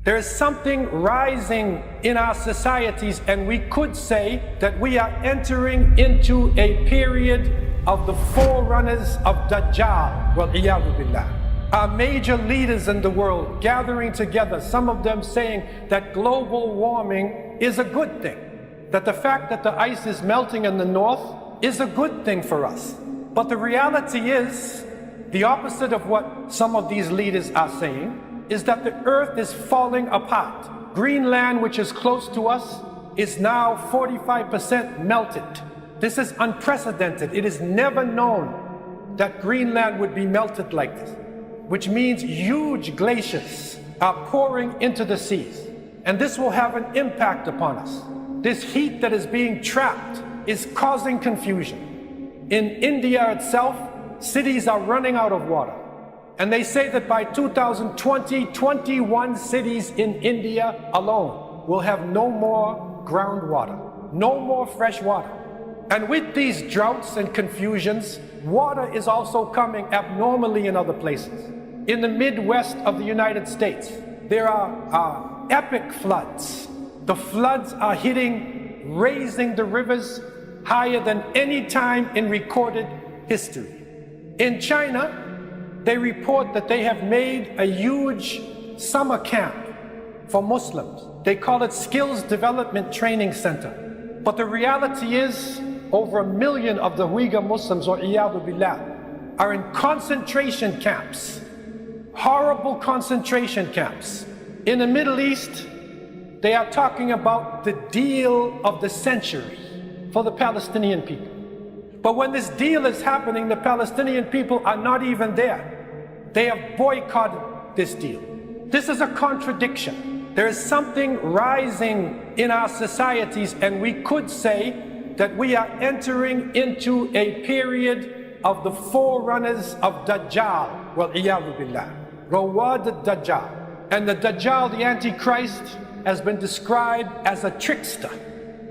There is something rising in our societies, and we could say that we are entering into a period of the forerunners of Dajjal, wal-iyadu billah. Our major leaders in the world gathering together, some of them saying that global warming is a good thing, that the fact that the ice is melting in the north is a good thing for us. But the reality is, the opposite of what some of these leaders are saying, is that the earth is falling apart. Greenland, which is close to us, is now 45% melted. This is unprecedented. It is never known that Greenland would be melted like this, which means huge glaciers are pouring into the seas. And this will have an impact upon us. This heat that is being trapped is causing confusion. In India itself, cities are running out of water. And they say that by 2020, 21 cities in India alone will have no more groundwater, no more fresh water. And with these droughts and confusions, water is also coming abnormally in other places. In the Midwest of the United States, there are epic floods. The floods are raising the rivers higher than any time in recorded history. In China, they report that they have made a huge summer camp for Muslims. They call it Skills Development Training Center. But the reality is, over 1 million of the Uyghur Muslims, or iyadu billah, are in concentration camps, horrible concentration camps. In the Middle East, they are talking about the deal of the century for the Palestinian people. But when this deal is happening, the Palestinian people are not even there. They have boycotted this deal. This is a contradiction. There is something rising in our societies, and we could say that we are entering into a period of the forerunners of Dajjal, wal-iyadu billah, Rawad al-Dajjal. And the Dajjal, the Antichrist, has been described as a trickster,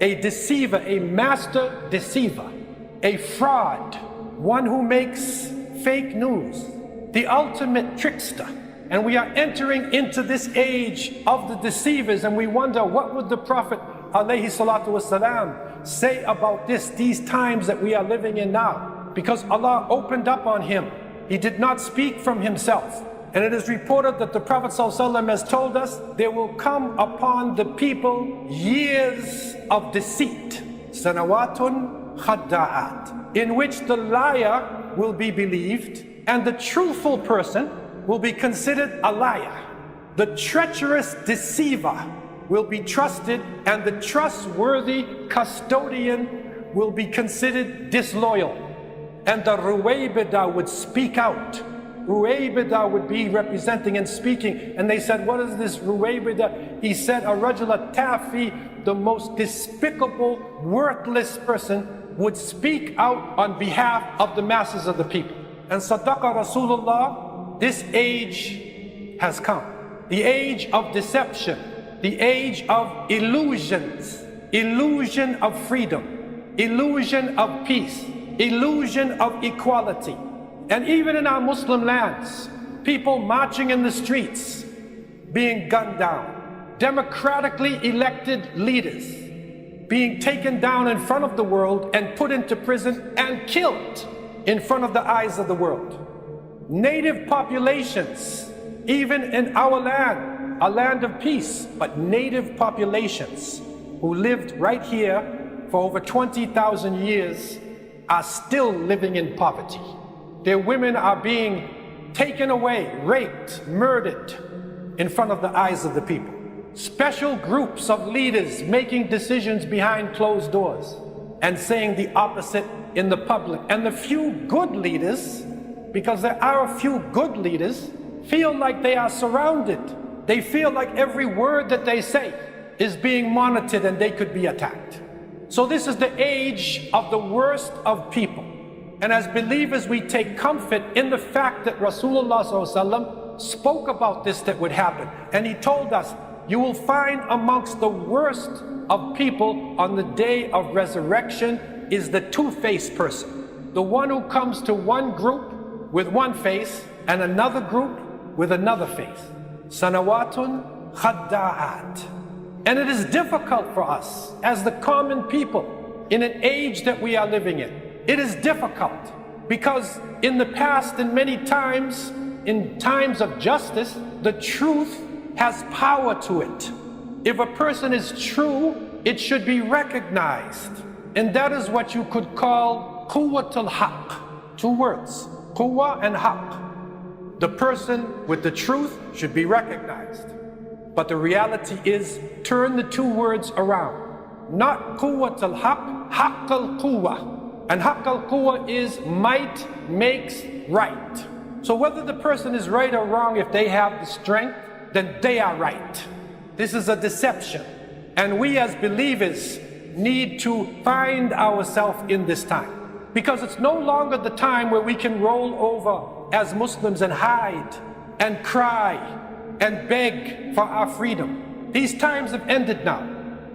a deceiver, a master deceiver, a fraud, one who makes fake news, the ultimate trickster. And we are entering into this age of the deceivers, and we wonder, what would the Prophet alayhi salatu wasalam say about these times that we are living in now? Because Allah opened up on him. He did not speak from himself. And it is reported that the Prophet ﷺ has told us, there will come upon the people years of deceit, sanawatun khadda'at, in which the liar will be believed and the truthful person will be considered a liar. The treacherous deceiver will be trusted, and the trustworthy custodian will be considered disloyal. And the Ruwaybida would speak out. Ruwaybida would be representing and speaking. And they said, what is this Ruwaybida? He said, a rajul tafi, the most despicable, worthless person, would speak out on behalf of the masses of the people. And Sadaqa Rasulullah, this age has come. The age of deception, the age of illusions, illusion of freedom, illusion of peace, illusion of equality. And even in our Muslim lands, people marching in the streets, being gunned down, democratically elected leaders being taken down in front of the world and put into prison and killed in front of the eyes of the world. Native populations, even in our land, a land of peace, but native populations who lived right here for over 20,000 years are still living in poverty. Their women are being taken away, raped, murdered in front of the eyes of the people. Special groups of leaders making decisions behind closed doors and saying the opposite in the public. And the few good leaders, because there are a few good leaders, feel like they are surrounded. They feel like every word that they say is being monitored and they could be attacked. So this is the age of the worst of people. And as believers, we take comfort in the fact that Rasulullah ﷺ spoke about this that would happen. And he told us, you will find amongst the worst of people on the day of resurrection is the two-faced person. The one who comes to one group with one face and another group with another face. Sanawatun khadda'at. And it is difficult for us as the common people in an age that we are living in. It is difficult because in the past and many times, in times of justice, the truth has power to it. If a person is true, it should be recognized. And that is what you could call quwwatul haqq. Two words, quwwa and haqq. The person with the truth should be recognized. But the reality is, turn the two words around. Not quwwatul haqq, haqqal quwwa. And haqqal quwwa is might makes right. So whether the person is right or wrong, if they have the strength, then they are right. This is a deception. And we as believers need to find ourselves in this time. Because it's no longer the time where we can roll over as Muslims and hide and cry and beg for our freedom. These times have ended now.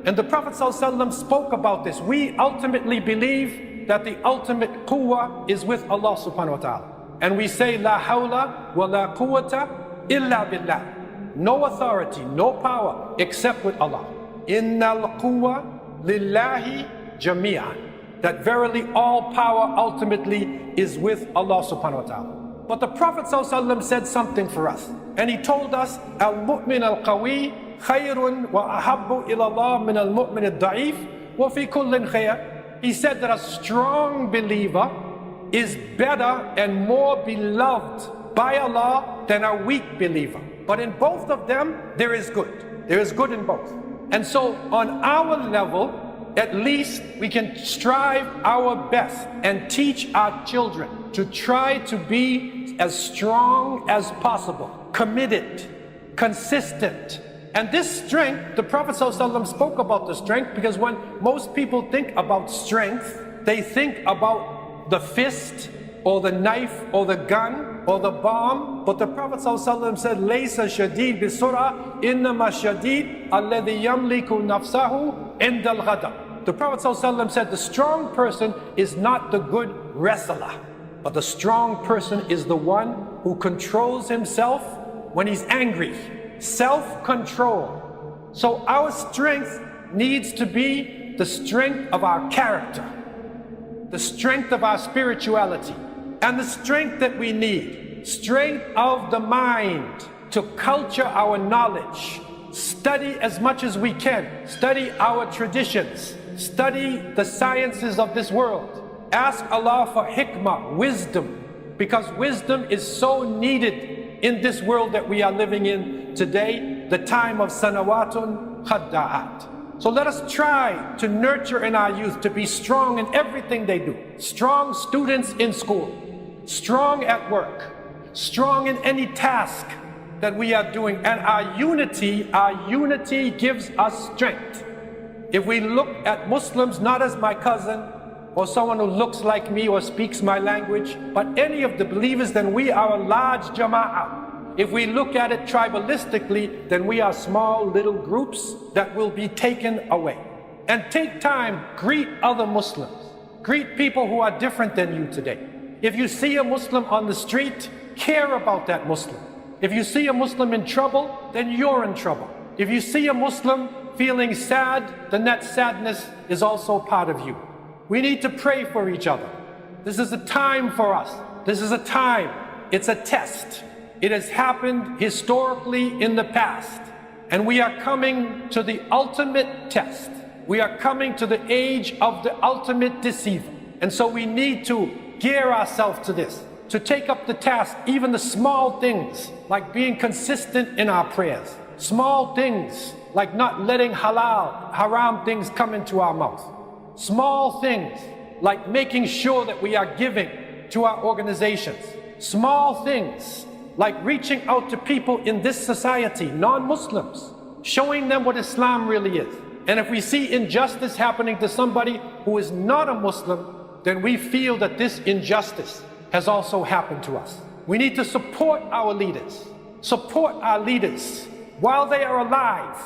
And the Prophet ﷺ spoke about this. We ultimately believe that the ultimate quwwah is with Allah subhanahu wa ta'ala. And we say, La hawla wa la quwwata illa billah. No authority, no power except with Allah. Innal quwwa lillahi jami'an. That verily all power ultimately is with Allah subhanahu wa ta'ala. But the Prophet ﷺ said something for us. And he told us, Al-mu'min al-qawi khayrun wa ahabbu ila Allah min al-mu'min al-da'if wa fi kullin khayr. He said that a strong believer is better and more beloved by Allah than a weak believer. But in both of them, there is good. There is good in both. And so on our level, at least we can strive our best and teach our children to try to be as strong as possible, committed, consistent. And this strength, the Prophet ﷺ spoke about the strength, because when most people think about strength, they think about the fist or the knife or the gun or the bomb. But the Prophet ﷺ said, Laysa shadid bisura, innama shadid alladhi yamliku nafsahu indal ghadab. The Prophet ﷺ said, the strong person is not the good wrestler, but the strong person is the one who controls himself when he's angry. Self-control. So our strength needs to be the strength of our character, the strength of our spirituality, and the strength that we need, strength of the mind to culture our knowledge, study as much as we can, study our traditions, study the sciences of this world. Ask Allah for hikmah, wisdom, because wisdom is so needed in this world that we are living in today, the time of sanawatun khadda'at. So let us try to nurture in our youth to be strong in everything they do. Strong students in school, strong at work, strong in any task that we are doing. And our unity gives us strength. If we look at Muslims not as my cousin or someone who looks like me or speaks my language, but any of the believers, then we are a large jama'ah. If we look at it tribalistically, then we are small little groups that will be taken away. And take time, greet other Muslims. Greet people who are different than you today. If you see a Muslim on the street, care about that Muslim. If you see a Muslim in trouble, then you're in trouble. If you see a Muslim feeling sad, then that sadness is also part of you. We need to pray for each other. This is a time for us. This is a time. It's a test. It has happened historically in the past. And we are coming to the ultimate test. We are coming to the age of the ultimate deceiver. And so we need to gear ourselves to this, to take up the task, even the small things, like being consistent in our prayers. Small things, like not letting haram things come into our mouth. Small things, like making sure that we are giving to our organizations. Small things, like reaching out to people in this society, non-Muslims, showing them what Islam really is. And if we see injustice happening to somebody who is not a Muslim, then we feel that this injustice has also happened to us. We need to support our leaders. Support our leaders while they are alive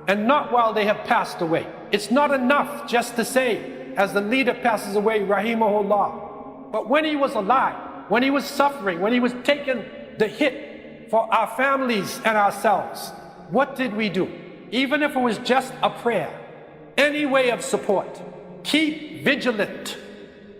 and not while they have passed away. It's not enough just to say, as the leader passes away, rahimahullah. But when he was alive, when he was suffering, when he was taking the hit for our families and ourselves, What did we do? Even if it was just a prayer, any way of support, keep vigilant.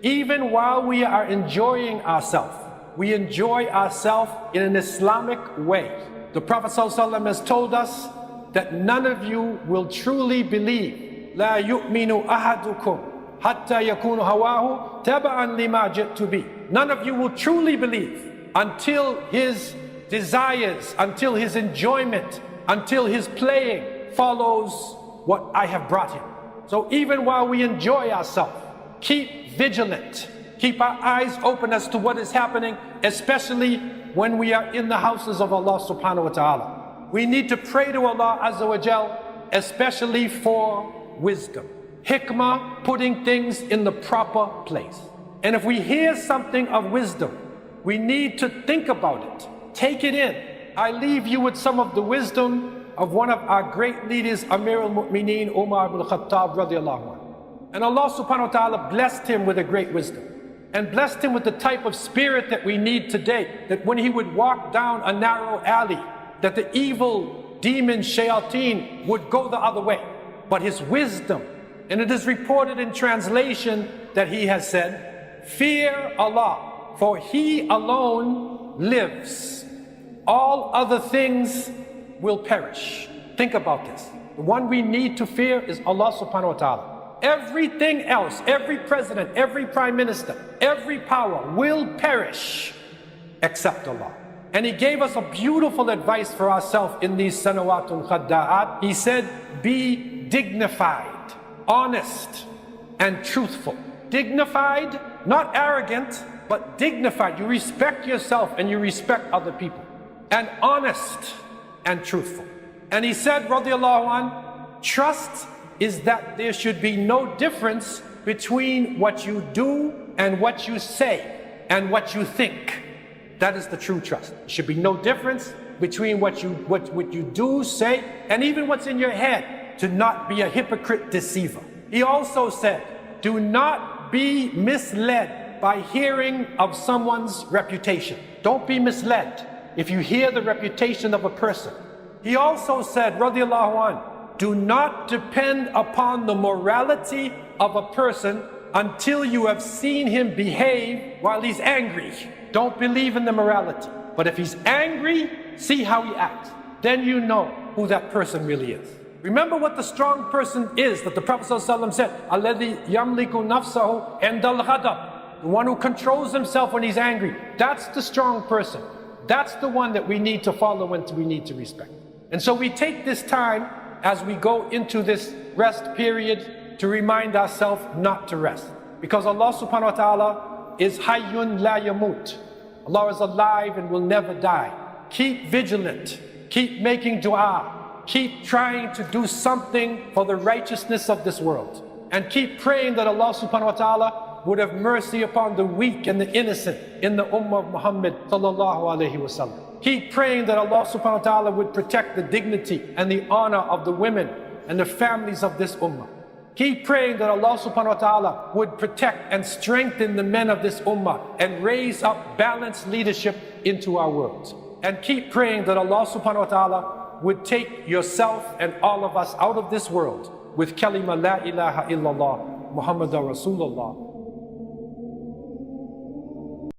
Even while we are enjoying ourselves, we enjoy ourselves in an Islamic way. The Prophet ﷺ has told us that none of you will truly believe. لا يؤمن أحدكم حتى يكون هواه تبعا لما جئت به. None of you will truly believe until his desires, until his enjoyment, until his playing follows what I have brought him. So even while we enjoy ourselves, keep vigilant. Keep our eyes open as to what is happening, especially when we are in the houses of Allah subhanahu wa ta'ala. We need to pray to Allah Azza wa Jal, especially for wisdom. Hikmah, putting things in the proper place. And if we hear something of wisdom, we need to think about it. Take it in. I leave you with some of the wisdom of one of our great leaders, Amir al-Mu'mineen, Umar ibn Khattab radiallahu anhu. And Allah subhanahu wa ta'ala blessed him with a great wisdom. And blessed him with the type of spirit that we need today, that when he would walk down a narrow alley, that the evil demon shayateen would go the other way. But his wisdom, and it is reported in translation that he has said, fear Allah, for He alone lives. All other things will perish. Think about this. The one we need to fear is Allah subhanahu wa ta'ala. Everything else, every president, every prime minister, every power will perish except Allah. And he gave us a beautiful advice for ourselves in these sanawatul khadda'at. He said, be dignified, honest, and truthful. Dignified, not arrogant, but dignified. You respect yourself and you respect other people. And honest and truthful. And he said, radiallahu anh, trust is that there should be no difference between what you do and what you say and what you think. That is the true trust. There should be no difference between what you do, say, and even what's in your head, to not be a hypocrite deceiver. He also said, do not be misled by hearing of someone's reputation. Don't be misled if you hear the reputation of a person. He also said, radiallahu anh, do not depend upon the morality of a person until you have seen him behave while he's angry. Don't believe in the morality. But if he's angry, see how he acts. Then you know who that person really is. Remember what the strong person is that the Prophet ﷺ said, الَّذِي يَمْلِكُ نَفْسَهُ عِنْدَ الْغَضَبِ. The one who controls himself when he's angry. That's the strong person. That's the one that we need to follow and we need to respect. And so we take this time as we go into this rest period to remind ourselves not to rest. Because Allah subhanahu wa ta'ala is hayyun la yamut. Allah is alive and will never die. Keep vigilant. Keep making dua. Keep trying to do something for the righteousness of this world. And keep praying that Allah subhanahu wa ta'ala would have mercy upon the weak and the innocent in the ummah of Muhammad sallallahu alayhi wa sallam. Keep praying that Allah subhanahu wa ta'ala would protect the dignity and the honor of the women and the families of this ummah. Keep praying that Allah subhanahu wa ta'ala would protect and strengthen the men of this ummah and raise up balanced leadership into our world. And keep praying that Allah subhanahu wa ta'ala would take yourself and all of us out of this world with kalima la ilaha illallah Muhammadur Rasulullah